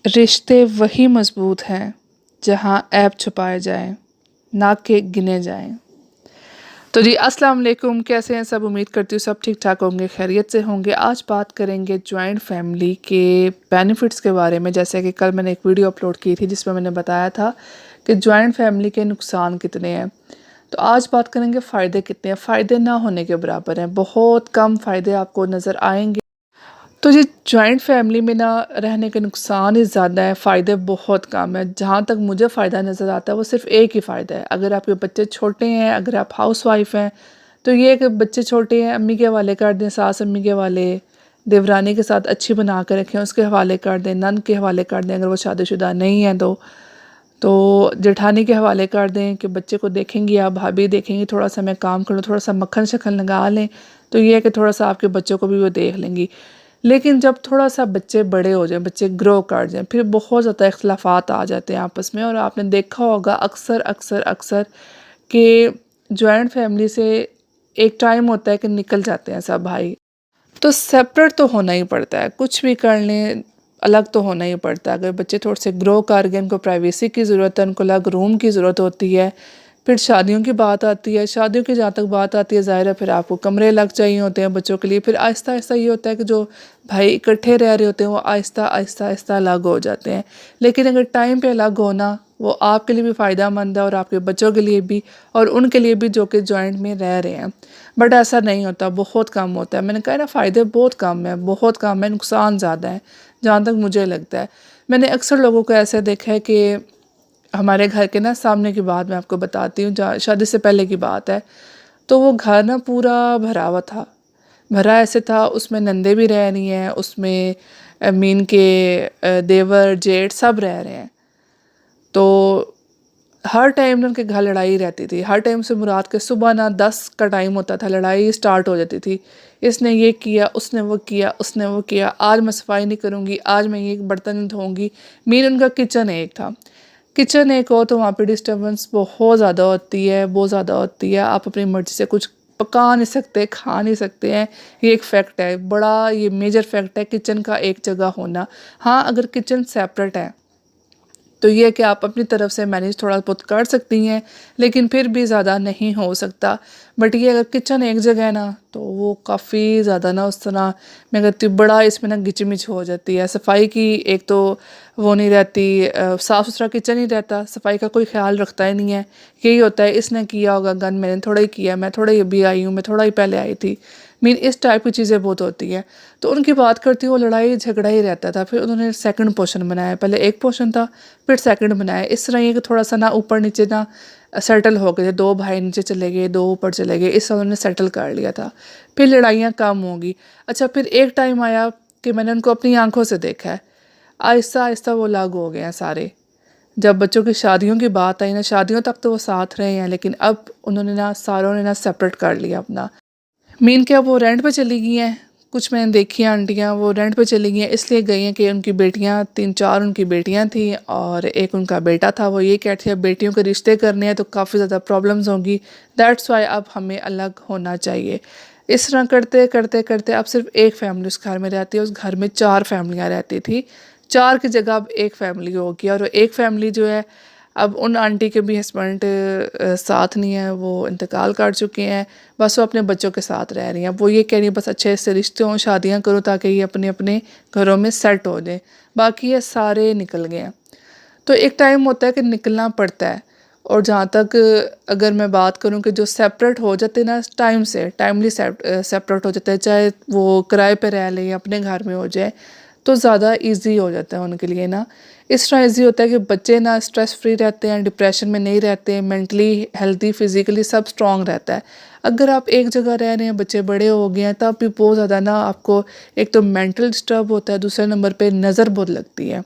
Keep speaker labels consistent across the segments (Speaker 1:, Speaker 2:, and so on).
Speaker 1: रिश्ते वही मज़बूत हैं जहाँ ऐब छुपाए जाएं, ना कि गिने जाएं। तो जी अस्सलाम वालेकुम, कैसे हैं सब? उम्मीद करती हूँ सब ठीक ठाक होंगे, खैरियत से होंगे। आज बात करेंगे जॉइंट फैमिली के बेनिफिट्स के बारे में। जैसे कि कल मैंने एक वीडियो अपलोड की थी जिसमें मैंने बताया था कि जॉइंट फैमिली के नुकसान कितने हैं। तो आज बात करेंगे फ़ायदे कितने हैं। फ़ायदे ना होने के बराबर हैं, बहुत कम फ़ायदे आपको नज़र आएंगे। तो ये जॉइंट फैमिली में ना रहने के नुकसान ही ज़्यादा है, फ़ायदे बहुत कम है। जहाँ तक मुझे फ़ायदा नज़र आता है वो सिर्फ एक ही फ़ायदा है। अगर आपके बच्चे छोटे हैं, अगर आप हाउसवाइफ हैं, तो ये कि बच्चे छोटे हैं अम्मी के हवाले कर दें, सास अम्मी के हवाले, देवरानी के साथ अच्छी बना कर रखें, उसके हवाले कर दें, नंद के हवाले कर दें अगर वो शादीशुदा नहीं है तो जेठानी के हवाले कर दें कि बच्चे को देखेंगी आप, भाभी देखेंगी, थोड़ा सा मैं काम करूँ, थोड़ा सा मक्खन शक्खन लगा लें, तो ये है कि थोड़ा सा आपके बच्चों को भी वो देख लेंगी। लेकिन जब थोड़ा सा बच्चे बड़े हो जाएं, बच्चे ग्रो कर जाएं, फिर बहुत ज़्यादा इख्तलाफात आ जाते हैं आपस में। और आपने देखा होगा अक्सर अक्सर अक्सर कि जॉइंट फैमिली से एक टाइम होता है कि निकल जाते हैं सब भाई, तो सेपरेट तो होना ही पड़ता है। कुछ भी कर लें, अलग तो होना ही पड़ता है। अगर बच्चे थोड़े से ग्रो कर गए, उनको प्राइवेसी की ज़रूरत है, उनको अलग रूम की ज़रूरत होती है। फिर शादियों की बात आती है, शादियों की जहाँ तक बात आती है, ज़ाहिर है फिर आपको कमरे अलग चाहिए होते हैं बच्चों के लिए। फिर आहिस्ता आहिस्ता ये होता है कि जो भाई इकट्ठे रह रहे होते हैं वो आहिस्ता आहिस्ता आहिस्ता अलग हो जाते हैं। लेकिन अगर टाइम पे अलग होना, वो आपके लिए भी फ़ायदेमंद है और आपके बच्चों के लिए भी, और उनके लिए भी जो कि जॉइंट में रह रहे हैं। बट ऐसा नहीं होता, बहुत कम होता है। मैंने कहा ना, फ़ायदे बहुत कम है, बहुत कम है, नुकसान ज़्यादा है जहाँ तक मुझे लगता है। मैंने अक्सर लोगों को ऐसे देखा है कि हमारे घर के ना सामने की बात मैं आपको बताती हूँ, जहाँ शादी से पहले की बात है। तो वो घर ना पूरा भरा हुआ था। भरा ऐसे था, उसमें नंदे भी रह रही हैं, उसमें मीन के देवर जेठ सब रह रहे हैं। तो हर टाइम ना उनके घर लड़ाई रहती थी। हर टाइम से मुराद के सुबह ना 10 का टाइम होता था, लड़ाई स्टार्ट हो जाती थी। इसने ये किया, उसने वो किया, उसने वो किया, आज मैं सफाई नहीं करूँगी, आज मैं ये बर्तन नहीं धोऊँगी। मीन उनका किचन एक था। किचन एक हो तो वहाँ पे डिस्टर्बेंस बहुत ज़्यादा होती है, बहुत ज़्यादा होती है। आप अपनी मर्ज़ी से कुछ पका नहीं सकते, खा नहीं सकते हैं। ये एक फैक्ट है, बड़ा ये मेजर फैक्ट है किचन का एक जगह होना। हाँ, अगर किचन सेपरेट है तो ये है कि आप अपनी तरफ से मैनेज थोड़ा बहुत कर सकती हैं, लेकिन फिर भी ज़्यादा नहीं हो सकता। बट ये अगर किचन एक जगह है ना, तो वो काफ़ी ज़्यादा ना उस तरह मैं कहती हूँ बड़ा इसमें ना गिचमिच हो जाती है। सफाई की एक तो वो नहीं रहती, साफ़ सुथरा किचन ही रहता, सफाई का कोई ख्याल रखता ही नहीं है। यही होता है इसने किया होगा गन, मैंने थोड़ा ही किया, मैं थोड़ा ही अभी आई हूँ, मैं थोड़ा ही पहले आई थी। मीन इस टाइप की चीज़ें बहुत होती हैं। तो उनकी बात करती हूँ, वो लड़ाई झगड़ा ही रहता था। फिर उन्होंने सेकंड पोर्शन बनाया, पहले एक पोर्शन था फिर सेकंड बनाया। इस तरह ये कि थोड़ा सा ना ऊपर नीचे ना सेटल हो गए, दो भाई नीचे चले गए, दो ऊपर चले गए, इस तरह उन्होंने सेटल कर लिया था। फिर लड़ाइयाँ कम होगी। अच्छा, फिर एक टाइम आया कि मैंने उनको अपनी आंखों से देखा है, आहिस्ता आहिस्ता वो अलग हो गए हैं सारे। जब बच्चों की शादियों की बात आई ना, शादियों तक तो वो साथ रहे हैं, लेकिन अब उन्होंने ना सारों ने ना सेपरेट कर लिया अपना। मीन क्या वो रेंट पे चली गई हैं। कुछ मैंने देखी हैं आंटियाँ, वो रेंट पे चली गई हैं, इसलिए गई हैं कि उनकी बेटियाँ 3-4 उनकी बेटियाँ थी और एक उनका बेटा था। वो ये कहती है बेटियों के रिश्ते करने हैं तो काफ़ी ज़्यादा प्रॉब्लम्स होंगी, दैट्स वाई अब हमें अलग होना चाहिए। इस तरह करते करते करते अब सिर्फ एक फैमिली उस घर में रहती है। उस घर में 4 फैमिलियाँ रहती थी, 4 की जगह अब एक फैमिली हो गई। और एक फैमिली जो है, अब उन आंटी के भी हस्बैंड साथ नहीं है, वो इंतकाल कर चुके हैं। बस वो अपने बच्चों के साथ रह रही हैं। वो ये कह रही हैं बस अच्छे से रिश्ते हों, शादियां करो ताकि ये अपने अपने घरों में सेट हो जाए। बाकी ये सारे निकल गए हैं। तो एक टाइम होता है कि निकलना पड़ता है। और जहाँ तक अगर मैं बात करूँ कि जो सेपरेट हो जाते हैं ना, टाइम से टाइमली सेपरेट हो जाते हैं, चाहे वो किराए पे रह लें या अपने घर में हो जाए, तो ज़्यादा इजी हो जाता है उनके लिए ना। इस तरह इजी होता है कि बच्चे ना स्ट्रेस फ्री रहते हैं, डिप्रेशन में नहीं रहते, मेंटली हेल्दी, फिजिकली सब स्ट्रॉन्ग रहता है। अगर आप एक जगह रह रहे हैं, बच्चे बड़े हो गए हैं, तब भी बहुत ज़्यादा ना आपको एक तो मेंटल डिस्टर्ब होता है, दूसरे नंबर पे नज़र बहुत लगती है।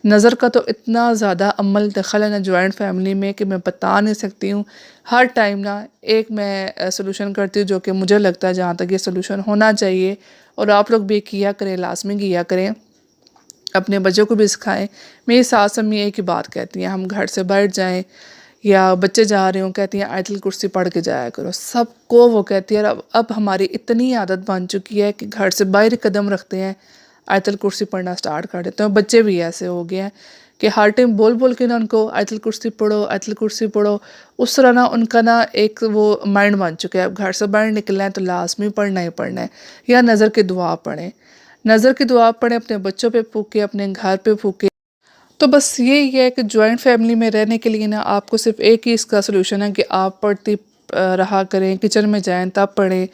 Speaker 1: नज़र का तो इतना ज़्यादा अमल दखल है ना जॉइंट फैमिली में कि मैं बता नहीं सकती हूँ। हर टाइम ना एक मैं सॉल्यूशन करती हूँ जो कि मुझे लगता है जहाँ तक ये सॉल्यूशन होना चाहिए, और आप लोग भी किया करें, लाजमी किया करें, अपने बच्चों को भी सिखाएं। मेरी सास अम्मी एक ही बात कहती हैं, हम घर से बैठ जाएं या बच्चे जा रहे हों, कहती हैं आयतल कुर्सी पढ़ के जाया करो। सबको वो कहती है। अब हमारी इतनी आदत बन चुकी है कि घर से बाहर कदम रखते हैं, आयतल कुर्सी पढ़ना स्टार्ट कर देते हैं। बच्चे भी ऐसे हो गए हैं कि हर टाइम बोल बोल के ना उनको आयतल कुर्सी पढ़ो, आयतल कुर्सी पढ़ो। उस तरह ना उनका ना एक वो माइंड बन चुका है, अब घर से बाहर निकलना है तो लाजमी पढ़ना ही पढ़ना है। या नज़र की दुआ पढ़ें, नज़र की दुआ पढ़ें, अपने बच्चों पे फूके, अपने घर पे फूके। तो बस यही है कि जॉइंट फैमिली में रहने के लिए ना आपको सिर्फ एक ही इसका सोल्यूशन है कि आप पढ़ती रहा करें, किचन में जाएं तब पढ़ें,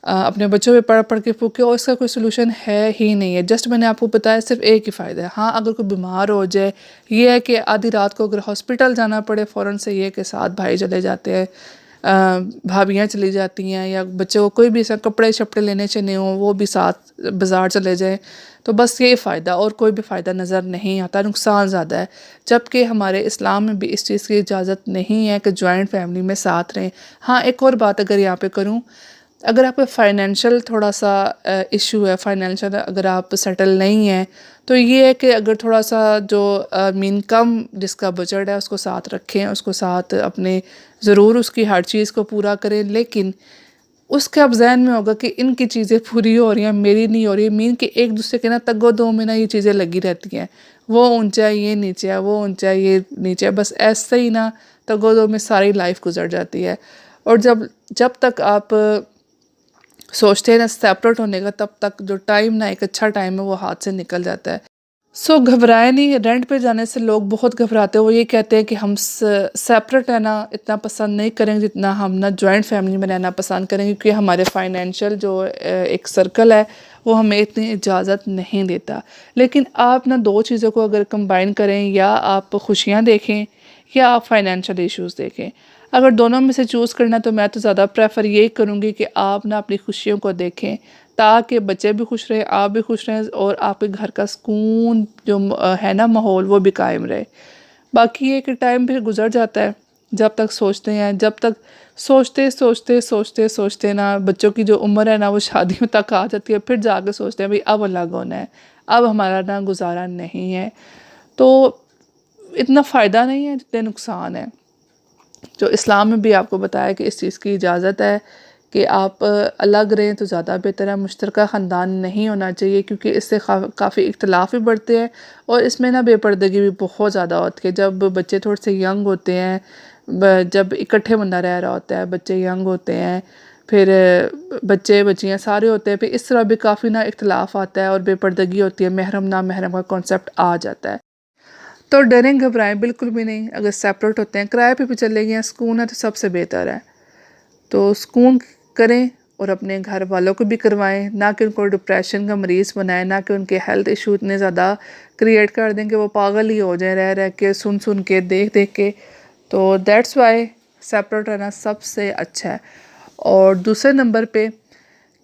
Speaker 1: अपने बच्चों पे पढ़ पढ़ के फूके, और इसका कोई सोल्यूशन है ही नहीं है। जस्ट मैंने आपको बताया सिर्फ एक ही फ़ायदा है। हाँ, अगर कोई बीमार हो जाए, ये है कि आधी रात को अगर हॉस्पिटल जाना पड़े, फ़ौरन से ये है कि साथ भाई चले जाते हैं, भाभियाँ चली जाती हैं, या बच्चे को कोई भी ऐसा कपड़े शपड़े लेने चाहिए हो वो भी साथ बाज़ार चले जाएँ। तो बस यही फ़ायदा, और कोई भी फ़ायदा नज़र नहीं आता, नुकसान ज़्यादा है। जबकि हमारे इस्लाम में भी इस चीज़ की इजाज़त नहीं है कि जॉइंट फैमिली में साथ रहें। हाँ, एक और बात अगर यहाँ पे करूँ, अगर आपका फाइनेंशियल थोड़ा सा इशू है, फाइनेंशियल अगर आप सेटल नहीं हैं, तो ये है कि अगर थोड़ा सा जो मीन कम जिसका बजट है उसको साथ रखें, उसको साथ अपने ज़रूर उसकी हर चीज़ को पूरा करें, लेकिन उसके अब जहन में होगा कि इनकी चीज़ें पूरी हो रही हैं, मेरी नहीं हो रही। मीन कि एक दूसरे के ना तगो दो में ना ये चीज़ें लगी रहती हैं, वो ऊंचा है ये नीचे है, वो ऊंचा है ये नीचे है, बस ऐसे ही ना तगो दो में सारी लाइफ गुजर जाती है। और जब जब तक आप सोचते हैं ना सेपरेट होने का, तब तक जो टाइम ना एक अच्छा टाइम है वो हाथ से निकल जाता है। सो घबराए नहीं, रेंट पे जाने से लोग बहुत घबराते हैं। वो ये कहते हैं कि हम सेपरेट रहना इतना पसंद नहीं करेंगे जितना हम ना जॉइंट फैमिली में रहना पसंद करेंगे, क्योंकि हमारे फाइनेंशियल जो एक सर्कल है वो हमें इतनी इजाज़त नहीं देता। लेकिन आप ना दो चीज़ों को अगर कंबाइन करें, या आप खुशियाँ देखें या आप फाइनेंशियल इश्यूज़ देखें, अगर दोनों में से चूज़ करना तो मैं तो ज़्यादा प्रेफर यही करूँगी कि आप ना अपनी खुशियों को देखें, ताकि बच्चे भी खुश रहें, आप भी खुश रहें, और आपके घर का सुकून जो है ना माहौल वो भी कायम रहे। बाकी ये कि टाइम फिर गुजर जाता है, जब तक सोचते हैं, जब तक सोचते सोचते सोचते सोचते ना बच्चों की जो उम्र है ना वो शादियों तक आ जाती है, फिर जाके सोचते हैं भाई अब अलग होना है, अब हमारा ना गुजारा नहीं है। तो इतना फ़ायदा नहीं है जितने नुकसान है। जो इस्लाम में भी आपको बताया कि इस चीज़ की इजाज़त है कि आप अलग रहें तो ज़्यादा बेहतर है। मुश्तरका ख़ानदान नहीं होना चाहिए, क्योंकि इससे काफ़ी इख्तलाफ भी बढ़ते हैं, और इसमें ना बेपर्दगी भी बहुत ज़्यादा होती है। जब बच्चे थोड़े से यंग होते हैं, जब इकट्ठे बंदा रह रहा होता है, बच्चे यंग होते हैं, फिर बच्चे बच्चियाँ सारे होते हैं, फिर इस तरह भी काफ़ी ना इख्तलाफ आता है और बेपर्दगी होती है, महरम ना महरम का कॉन्सेप्ट आ जाता है। तो डरें घबराएं बिल्कुल भी नहीं। अगर सेपरेट होते हैं, किराए पे भी चले गए हैं, सुकून है तो सबसे बेहतर है। तो सुकून करें और अपने घर वालों को भी करवाएं, ना कि उनको डिप्रेशन का मरीज़ बनाएं, ना कि उनके हेल्थ इशू इतने ज़्यादा क्रिएट कर दें कि वो पागल ही हो जाएं रह रह के, सुन सुन के, देख देख के। तो दैट्स वाई सेपरेट रहना सबसे अच्छा है। और दूसरे नंबर पे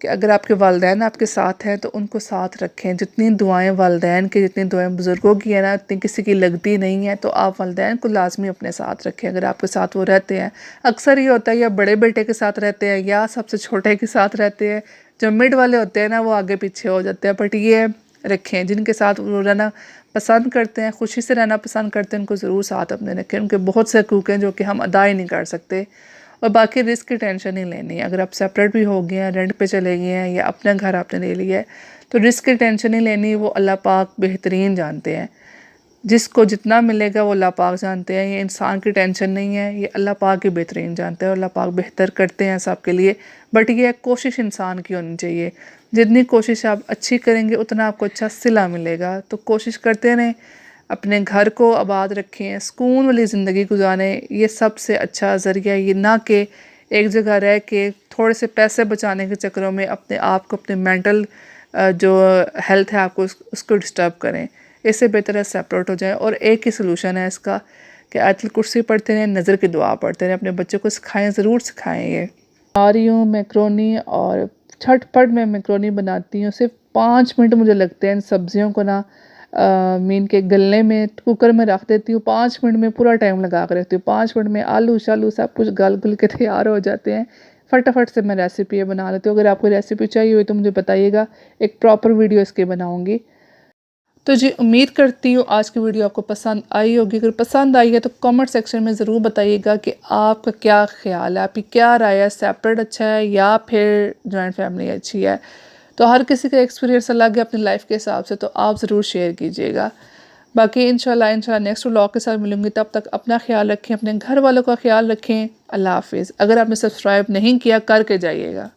Speaker 1: कि अगर आपके वालिदैन आपके साथ हैं तो उनको साथ रखें। जितनी दुआएं वालिदैन की, जितनी दुआएं बुज़ुर्गों की है ना, उतनी किसी की लगती नहीं है। तो आप वालिदैन को लाजमी अपने साथ रखें अगर आपके साथ वो रहते हैं। अक्सर ये होता है या बड़े बेटे के साथ रहते हैं या सबसे छोटे के साथ रहते हैं। जो मिड वाले होते हैं ना वो आगे पीछे हो जाते हैं। बट ये रखें जिनके साथ वो रहना पसंद करते हैं, खुशी से रहना पसंद करते हैं, उनको ज़रूर साथ अपने रखें। उनके बहुत से हकूक़ हैं जो कि हम अदा ही नहीं कर सकते। और बाकी रिस्क की टेंशन नहीं लेनी। अगर आप सेपरेट भी हो गए हैं, रेंट पे चले गए हैं, या अपना घर आपने ले लिया है, तो रिस्क की टेंशन नहीं लेनी। वो अल्लाह पाक बेहतरीन जानते हैं, जिसको जितना मिलेगा वो अल्लाह पाक जानते हैं। ये इंसान की टेंशन नहीं है, ये अल्लाह पाक ही बेहतरीन जानते हैं। अल्लाह पाक बेहतर करते हैं सबके लिए। बट ये कोशिश इंसान की होनी चाहिए। जितनी कोशिश आप अच्छी करेंगे उतना आपको अच्छा सिला मिलेगा। तो कोशिश करते रहें, अपने घर को आबाद रखें, सुकून वाली ज़िंदगी गुजारें। ये सबसे अच्छा ज़रिया, ये ना कि एक जगह रह के थोड़े से पैसे बचाने के चक्करों में अपने आप को, अपने मेंटल जो हेल्थ है आपको उसको डिस्टर्ब करें। इससे बेहतर है सेपरेट हो जाए। और एक ही सलूशन है इसका कि आयतुल कुर्सी पढ़ते रहें, नज़र की दुआ पढ़ते रहें। अपने बच्चों को सिखाएं, ज़रूर सिखाएं। ये आ रही हूँ मैक्रोनी, और झटपट मैं मैक्रोनी बनाती हूँ। सिर्फ 5 मिनट मुझे लगते हैं इन सब्जियों को ना मीन के गलने में, कुकर में रख देती हूँ। 5 मिनट में पूरा टाइम लगा कर रखती हूँ। 5 मिनट में आलू शालू सब कुछ गल गुल के तैयार हो जाते हैं। फटाफट से मैं रेसिपी ये बना लेती हूँ। अगर आपको रेसिपी चाहिए हुई तो मुझे बताइएगा, एक प्रॉपर वीडियो इसकी बनाऊँगी। तो जी, उम्मीद करती हूँ आज की वीडियो आपको पसंद आई होगी। अगर पसंद आई है तो कमेंट सेक्शन में ज़रूर बताइएगा कि आपका क्या ख्याल है, आपकी क्या राय है, सेपरेट अच्छा है या फिर जॉइंट फैमिली अच्छी है। तो हर किसी का एक्सपीरियंस अलग है अपनी लाइफ के हिसाब से, तो आप ज़रूर शेयर कीजिएगा। बाकी इंशाल्लाह नेक्स्ट व्लॉग के साथ मिलूंगी। तब तक अपना ख्याल रखें, अपने घर वालों का ख्याल रखें। अल्लाह हाफिज़। अगर आपने सब्सक्राइब नहीं किया करके जाइएगा।